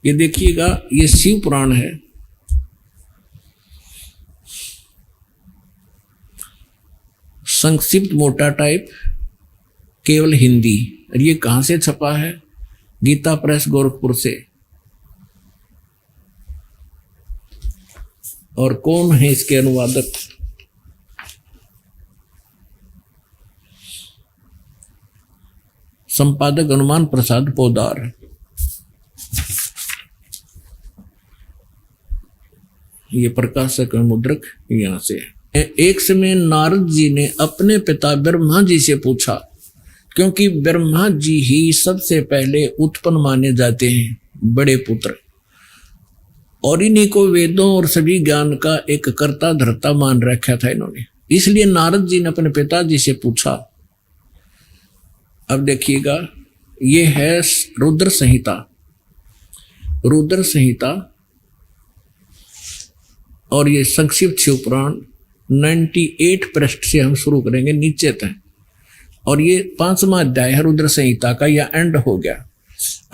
ये देखिएगा, ये शिव पुराण है। संक्षिप्त मोटा टाइप, केवल हिंदी। और ये कहां से छपा है? गीता प्रेस गोरखपुर से। और कौन है इसके अनुवादक? संपादक हनुमान प्रसाद पोदार। ये प्रकाशक मुद्रक यहां से है। एक समय नारद जी ने अपने पिता ब्रह्मा जी से पूछा, क्योंकि ब्रह्मा जी ही सबसे पहले उत्पन्न माने जाते हैं, बड़े पुत्र, और इन्हीं को वेदों और सभी ज्ञान का एक कर्ता धर्ता मान रखा था इन्होंने। इसलिए नारद जी ने अपने पिताजी से पूछा। अब देखिएगा, ये है रुद्र संहिता। रुद्र संहिता और ये संक्षिप्त शिव पुराण 98 पृष्ठ से हम शुरू करेंगे नीचे तक। और ये 5वां अध्याय है रुद्र संहिता का, यह एंड हो गया।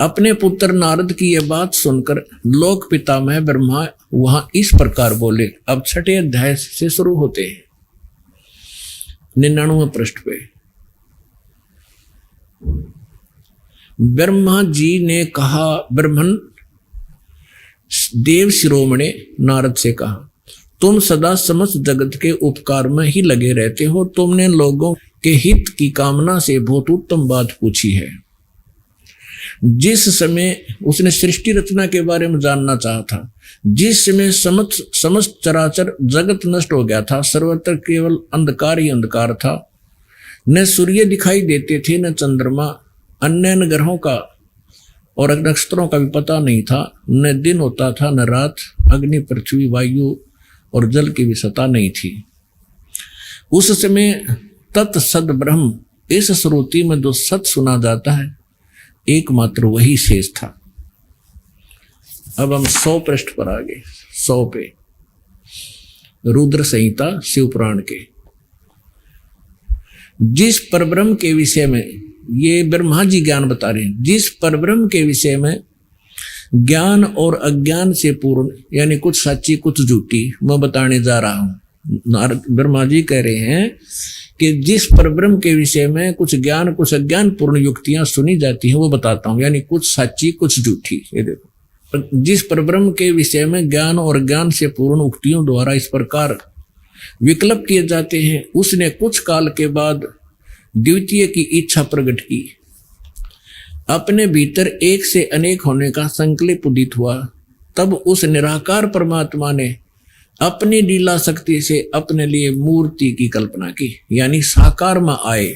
अपने पुत्र नारद की यह बात सुनकर लोक पितामह ब्रह्मा वहां इस प्रकार बोले। अब 6ठे अध्याय से शुरू होते हैं 99वें पृष्ठ पे। ब्रह्मा जी ने कहा, ब्रह्मन देव शिरोमणे नारद से कहा, तुम सदा समस्त जगत के उपकार में ही लगे रहते हो। तुमने लोगों के हित की कामना से बहुत उत्तम बात पूछी है। जिस समय उसने सृष्टि रचना के बारे में जानना चाहा था, जिस समय समस्त चराचर जगत नष्ट हो गया था, सर्वत्र केवल अंधकार ही अंधकार था, न सूर्य दिखाई देते थे, न चंद्रमा, अन्य ग्रहों का और नक्षत्रों का भी पता नहीं था, न दिन होता था न रात, अग्नि पृथ्वी वायु और जल की भी सत्ता नहीं थी। उस समय तत् सद ब्रह्म, इस श्रुति में जो सत सुना जाता है, एकमात्र वही शेष था। अब हम 100 पृष्ठ पर आ गए, 100 पे, रुद्र संहिता शिव पुराण के। जिस परब्रह्म के विषय में, ये ब्रह्मा जी ज्ञान बता रहे हैं, जिस परब्रह्म के विषय में ज्ञान और अज्ञान से पूर्ण, यानी कुछ सच्ची कुछ झूठी, मैं बताने जा रहा हूं। ब्रह्मा जी कह रहे हैं कि जिस परब्रह्म के विषय में कुछ ज्ञान कुछ अज्ञान पूर्ण युक्तियां सुनी जाती हैं, वो बताता हूं, यानी कुछ सच्ची कुछ झूठी। ये देखो, जिस परब्रह्म के विषय में ज्ञान और अज्ञान से पूर्ण उक्तियों द्वारा इस प्रकार विकल्प किए जाते हैं, उसने कुछ काल के बाद द्वितीय की इच्छा प्रकट की। अपने भीतर एक से अनेक होने का संकल्प उदित हुआ। तब उस निराकार परमात्मा ने अपनी लीला शक्ति से अपने लिए मूर्ति की कल्पना की, यानी साकार में आए।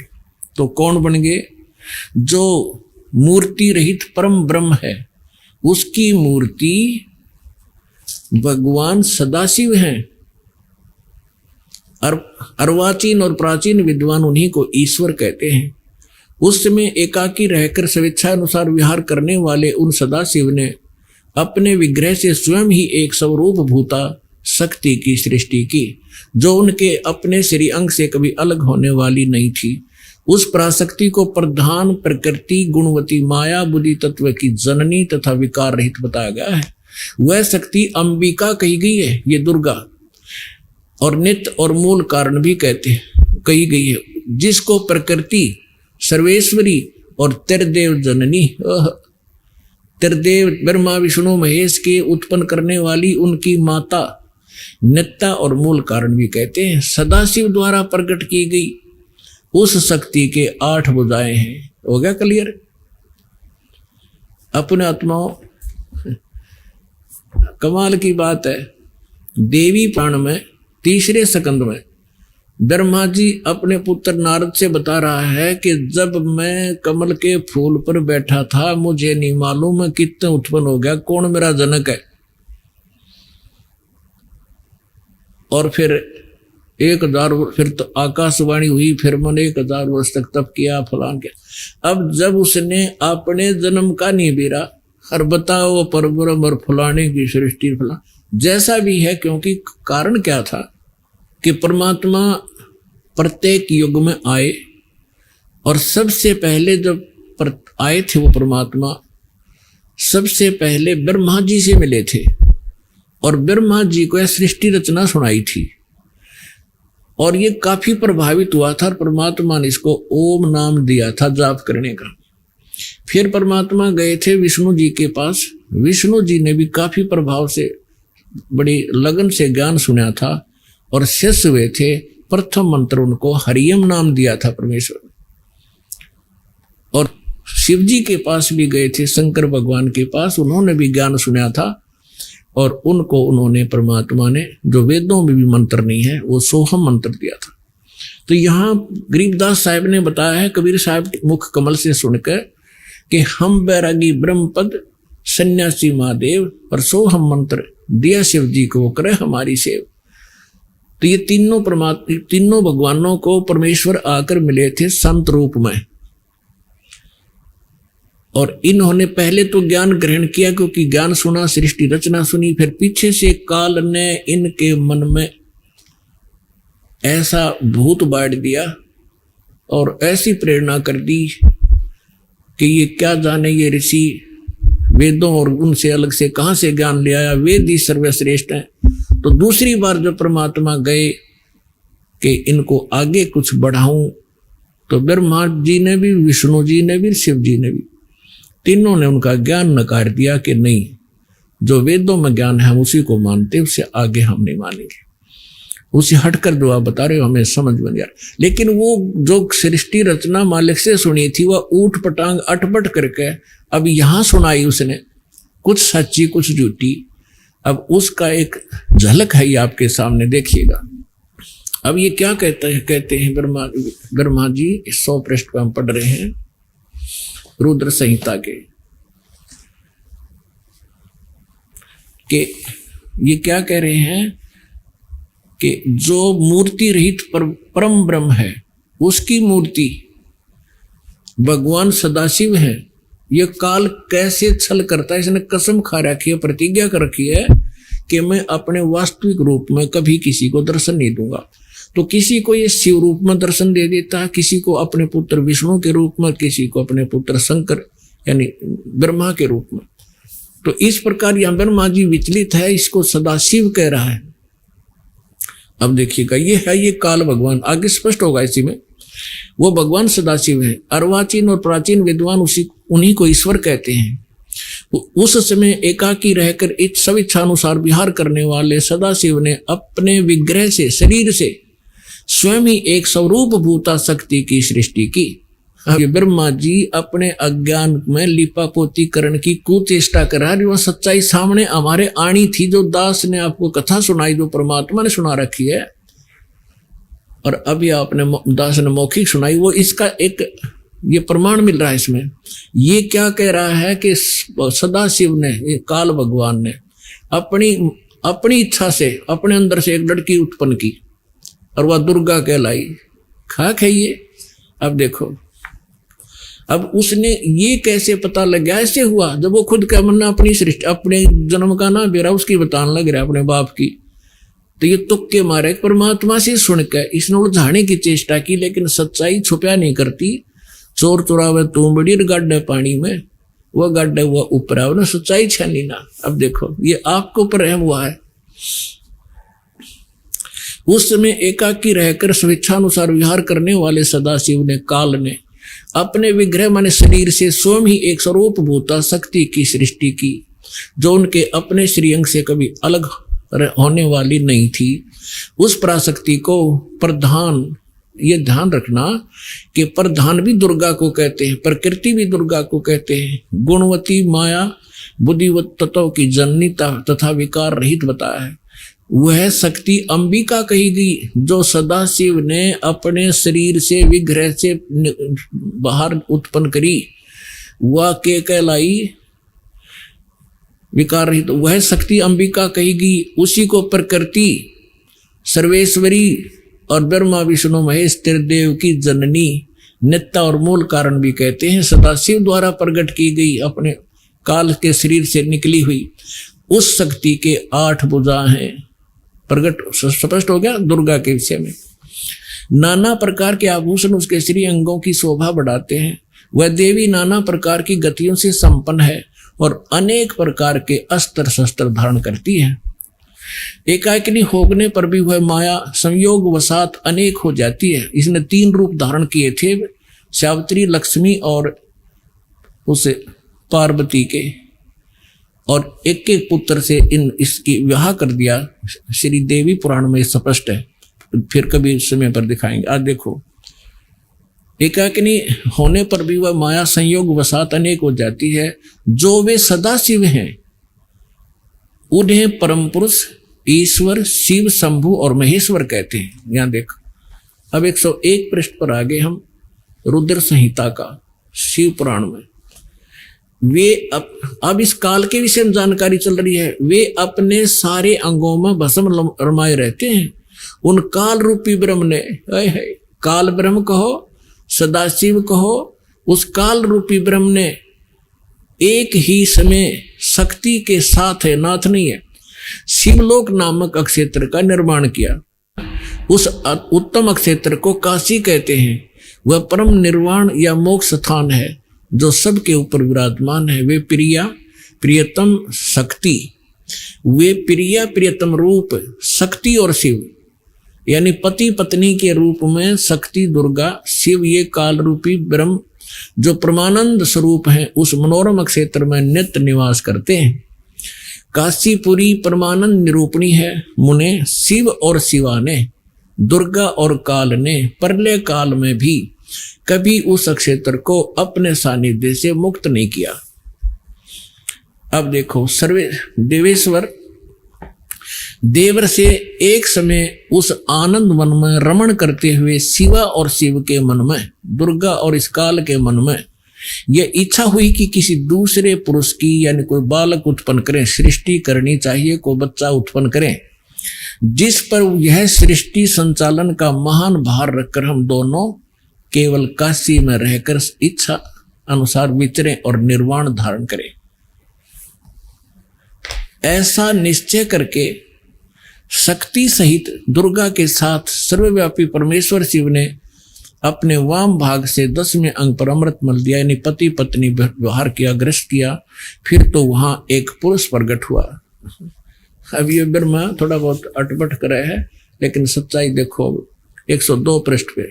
तो कौन बन गए? जो मूर्ति रहित परम ब्रह्म है, उसकी मूर्ति भगवान सदाशिव हैं। अर्वाचीन और प्राचीन विद्वान उन्हीं को ईश्वर कहते हैं। उस समय एकाकी रहकर स्वेच्छानुसार विहार करने वाले उन सदाशिव ने अपने विग्रह से स्वयं ही एक स्वरूप भूता शक्ति की सृष्टि की, जो उनके अपने श्री अंग से कभी अलग होने वाली नहीं थी। उस पराशक्ति को प्रधान प्रकृति गुणवती माया बुद्धि तत्व की जननी तथा विकार रहित बताया गया है। वह शक्ति अंबिका कही गई है, ये दुर्गा, और नित्य और मूल कारण भी कही गई है, जिसको प्रकृति सर्वेश्वरी और त्रिदेव जननी, त्रिदेव ब्रह्मा विष्णु महेश के उत्पन्न करने वाली उनकी माता नित्या और मूल कारण भी कहते हैं। सदाशिव द्वारा प्रकट की गई उस शक्ति के 8 भुजाएं हैं। हो गया क्लियर? अपने आत्माओं, कमाल की बात है। देवी पुराण में 3रे स्कंद में ब्रह्मा जी अपने पुत्र नारद से बता रहा है कि जब मैं कमल के फूल पर बैठा था, मुझे नहीं मालूम कितने उत्पन्न हो गया, कौन मेरा जनक है। और फिर 1000 फिर तो आकाशवाणी हुई, फिर मैंने 1000 वर्ष तक तप किया, फलान किया। अब जब उसने अपने जन्म का नहीं बेरा, और बताओ परब्रह्म और फलाने की सृष्टि फलान, जैसा भी है, क्योंकि कारण क्या था कि परमात्मा प्रत्येक युग में आए, और सबसे पहले जब आए थे वो परमात्मा सबसे पहले ब्रह्मा जी से मिले थे और ब्रह्मा जी को यह सृष्टि रचना सुनाई थी और ये काफी प्रभावित हुआ था और परमात्मा ने इसको ओम नाम दिया था जाप करने का। फिर परमात्मा गए थे विष्णु जी के पास, विष्णु जी ने भी काफी प्रभाव से बड़ी लगन से ज्ञान सुना था और शेष हुए थे। प्रथम मंत्र उनको हरियम नाम दिया था परमेश्वर। और शिव जी के पास भी गए थे, शंकर भगवान के पास, उन्होंने भी ज्ञान सुना था और उनको उन्होंने परमात्मा ने, जो वेदों में भी मंत्र नहीं है, वो सोहम मंत्र दिया था। तो यहाँ गरीबदास साहब ने बताया है कबीर साहब मुख कमल से सुनकर कि हम बैरागी ब्रह्मपद सन्यासी महादेव पर सोहम मंत्र दिया शिव जी को, करे हमारी सेव। तो ये तीनों भगवानों को परमेश्वर आकर मिले थे संत रूप में और इन्होंने पहले तो ज्ञान ग्रहण किया क्योंकि ज्ञान सुना, सृष्टि रचना सुनी। फिर पीछे से काल ने इनके मन में ऐसा भूत बांट दिया और ऐसी प्रेरणा कर दी कि ये क्या जाने ये ऋषि वेदों और उनसे अलग से कहां से ज्ञान ले आया, वेद ही सर्वश्रेष्ठ है। तो दूसरी बार जब परमात्मा गए कि इनको आगे कुछ बढ़ाऊं, तो ब्रह्मा जी ने भी, विष्णु जी ने भी, शिव जी ने भी, तीनों ने उनका ज्ञान नकार दिया कि नहीं, जो वेदों में ज्ञान है हम उसी को मानते, उससे आगे हम नहीं मानेंगे। उसे हटकर जो आप बता रहे हो हमें समझ में नहीं आ रहा। लेकिन वो जो सृष्टि रचना मालिक से सुनी थी वह ऊट पटांग अटपट करके अब यहां सुनाई उसने, कुछ सच्ची कुछ झूठी। अब उसका एक झलक है ये आपके सामने, देखिएगा। अब ये क्या कहते हैं ब्रह्मा जी, 100 पृष्ठ पर हम पढ़ रहे हैं रुद्र संहिता के, कि ये क्या कह रहे हैं कि जो मूर्ति रहित परम ब्रह्म है उसकी मूर्ति भगवान सदाशिव है। ये काल कैसे छल करता है, इसने कसम खा रखी है, प्रतिज्ञा कर रखी है कि मैं अपने वास्तविक रूप में कभी किसी को दर्शन नहीं दूंगा। तो किसी को ये शिव रूप में दर्शन दे देता है, किसी को अपने पुत्र विष्णु के रूप में, किसी को अपने पुत्र शंकर यानी ब्रह्मा के रूप में। तो इस प्रकार यहां ब्रह्मा जी विचलित है, इसको सदाशिव कह रहा है। अब देखिएगा, ये है ये काल भगवान, आगे स्पष्ट होगा इसी में। वो भगवान सदाशिव है। अर्वाचीन और प्राचीन विद्वान उन्हीं को ईश्वर कहते हैं। उस समय एकाकी रहकर इस सब इच्छानुसार विहार करने वाले सदाशिव ने अपने विग्रह से, शरीर से स्वयं ही एक स्वरूप भूता शक्ति की सृष्टि की। ये ब्रह्मा जी अपने अज्ञान में लिपापोती करण की कुचेष्टा करा रही, वह सच्चाई सामने हमारे आनी थी, जो दास ने आपको कथा सुनाई, जो परमात्मा ने सुना रखी है। और अभी आपने दास ने मौखिक सुनाई, वो इसका एक ये प्रमाण मिल रहा है इसमें। ये क्या कह रहा है कि सदाशिव ने, ये काल भगवान ने अपनी इच्छा से अपने अंदर से एक लड़की उत्पन्न की और वह दुर्गा कहलाई। खाक है ये। अब देखो, अब उसने ये कैसे पता लग गया, ऐसे हुआ जब वो खुद का मन अपनी सृष्टि, अपने जन्म का ना बेरा उसकी बताने लग रहा अपने बाप की। तो ये तुक्के मारे परमात्मा से सुनकर इसने उलझाने की चेष्टा की, लेकिन सच्चाई छुपा नहीं करती। चोर चुरावे तू बड़ी गाड्डे पानी में, वह गाड्डे हुआ ऊपर है, उन्हें सच्चाई छानी ना। अब देखो, ये आपको पर रहम हुआ है। उस समय एकाकी रहकर स्वेच्छानुसार विहार करने वाले सदाशिव ने, काल ने, अपने विग्रह माने शरीर से स्वयं ही एक स्वरूप भूता शक्ति की सृष्टि की, जो उनके अपने श्रीअंग से कभी अलग होने वाली नहीं थी। उस पराशक्ति को प्रधान, ये ध्यान रखना कि प्रधान भी दुर्गा को कहते हैं, प्रकृति भी दुर्गा को कहते हैं। गुणवती माया बुद्धिवत तत्व की जननीता तथा विकार रहित बताया है। वह शक्ति अंबिका कही गई, जो सदाशिव ने अपने शरीर से विग्रह से बाहर उत्पन्न करी। वह के कहलाई विकार रहित, तो वह शक्ति अंबिका कही गई। उसी को प्रकृति, सर्वेश्वरी और ब्रह्मा विष्णु महेश त्रिदेव की जननी, नित्या और मूल कारण भी कहते हैं। सदाशिव द्वारा प्रकट की गई, अपने काल के शरीर से निकली हुई उस शक्ति के 8 भुजा हैं। प्रकट स्पष्ट हो गया दुर्गा के विषय में। नाना प्रकार के आभूषण उसके श्री अंगों की शोभा बढ़ाते हैं। वह देवी नाना प्रकार की गतियों से संपन्न है और अनेक प्रकार के अस्त्र शस्त्र धारण करती है। एकाकिनी होने पर भी वह माया संयोग वसात अनेक हो जाती है। इसने 3 रूप धारण किए थे, सावित्री, लक्ष्मी और उसे पार्वती के, और एक एक पुत्र से इसकी विवाह कर दिया। श्री देवी पुराण में स्पष्ट है, फिर कभी समय पर दिखाएंगे। आज देखो, एकाकिनी होने पर भी वह माया संयोग वसात अनेक हो जाती है। जो वे सदा शिव हैं उन्हें परम पुरुष, ईश्वर, शिव, शंभु और महेश्वर कहते हैं। यहां देखो, अब 101 पृष्ठ पर आगे हम रुद्र संहिता का शिव पुराण में वे अब इस काल के विषय में जानकारी चल रही है। वे अपने सारे अंगों में भस्म रमाए रहते हैं। उन काल रूपी ब्रह्म ने, काल ब्रह्म कहो, सदाशिव कहो, उस काल रूपी ब्रह्म ने एक ही समय शक्ति के साथ है, नाथ नहीं है, शिवलोक नामक अक्षेत्र का निर्माण किया। उस उत्तम अक्षेत्र को काशी कहते हैं। वह परम निर्वाण या मोक्ष स्थान है जो सबके ऊपर विराजमान है। वे प्रिया प्रियतम शक्ति, वे प्रिया प्रियतम रूप शक्ति और शिव, यानी पति पत्नी के रूप में शक्ति दुर्गा, शिव, ये काल रूपी ब्रह्म जो परमानंद स्वरूप हैं, उस मनोरम क्षेत्र में नित्य निवास करते हैं। काशीपुरी परमानंद निरूपणी है। मुने शिव और शिवा ने, दुर्गा और काल ने प्रलय काल में भी कभी उस क्षेत्र को अपने सानिध्य से मुक्त नहीं किया। अब देखो, सर्वे देवेश्वर देवर से एक समय उस आनंद वन में रमण करते हुए शिवा और शिव के मन में, दुर्गा और इस काल के मन में यह इच्छा हुई कि किसी दूसरे पुरुष की, यानी कोई बालक उत्पन्न करें, सृष्टि करनी चाहिए, कोई बच्चा उत्पन्न करें, जिस पर यह सृष्टि संचालन का महान भार रखकर हम दोनों केवल काशी में रहकर इच्छा अनुसार विचरें और निर्वाण धारण करें। ऐसा निश्चय करके शक्ति सहित दुर्गा के साथ सर्वव्यापी परमेश्वर शिव ने अपने वाम भाग से 10वें अंग पर अमृत मल दिया, यानी पति पत्नी व्यवहार किया, ग्रस्त किया। फिर तो वहां एक पुरुष प्रकट हुआ। अब ये ब्रह्मा थोड़ा बहुत अटपट कर रहा है, लेकिन सच्चाई देखो 102 पृष्ठ पे,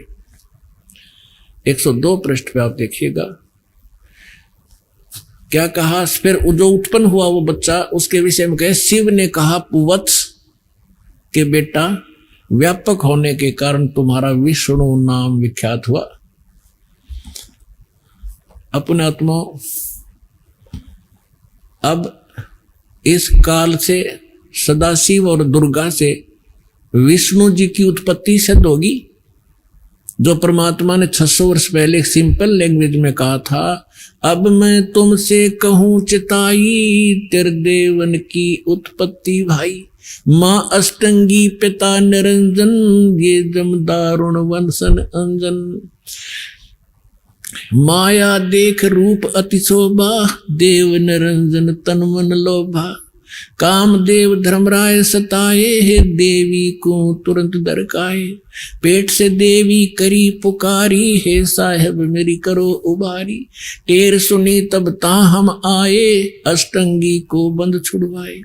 102 पृष्ठ पे आप देखिएगा क्या कहा। फिर जो उत्पन्न हुआ वो बच्चा, उसके विषय में कहे, शिव ने कहा, पुवत्स के बेटा, व्यापक होने के कारण तुम्हारा विष्णु नाम विख्यात हुआ। अपने आत्मा, अब इस काल से सदाशिव और दुर्गा से विष्णु जी की उत्पत्ति सिद्ध होगी, जो परमात्मा ने 600 वर्ष पहले एक सिंपल लैंग्वेज में कहा था, अब मैं तुमसे कहूं चिताई, तेरे देवन की उत्पत्ति भाई, माँ अष्टंगी पिता निरंजन, ये जमदारुण वंशन अंजन, माया देख रूप अति शोभा, देव निरंजन तन मन लोभा, कामदेव धर्मराय सताए, हे देवी को तुरंत दरकाए, पेट से देवी करी पुकारी, हे साहेब मेरी करो उबारी, टेर सुनी तब ता हम आए, अष्टंगी को बंद छुड़वाए।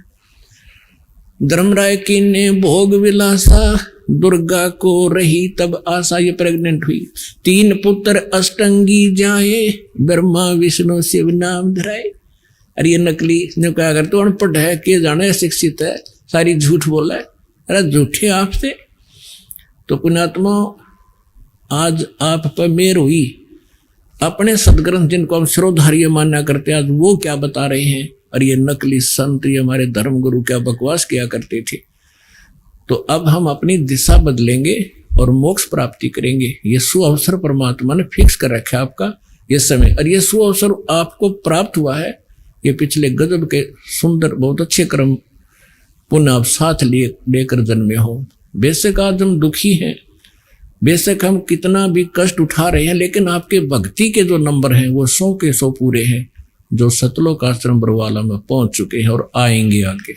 धर्मराय की ने भोग विलासा, दुर्गा को रही तब आशा, ये प्रेग्नेंट हुई, 3 पुत्र अष्टंगी जाए, ब्रह्मा विष्णु शिव नाम धराए। अरे ये नकली ने क्या कर, तो अनपढ़ है, के जाने शिक्षित है, सारी झूठ बोला है। अरे झूठे आपसे। तो पुण्यात्मा, आज आप पर मेर हुई। अपने सदग्रंथ जिनको हम श्रोधार्य मान्या करते, आज वो क्या बता रहे हैं, और ये नकली संत, ये हमारे धर्म गुरु क्या बकवास किया करते थे। तो अब हम अपनी दिशा बदलेंगे और मोक्ष प्राप्ति करेंगे। ये सुअवसर परमात्मा ने फिक्स कर रखा है आपका ये समय, और ये सुअवसर आपको प्राप्त हुआ है। ये पिछले गजब के सुंदर बहुत अच्छे कर्म पुण्य आप साथ लेकर जन्मे हो। बेशक आज हम दुखी हैं, बेशक हम कितना भी कष्ट उठा रहे हैं, लेकिन आपके भक्ति के जो नंबर हैं वो 100 के 100 पूरे हैं, जो सतलोक आश्रम बरवाला में पहुंच चुके हैं और आएंगे आगे।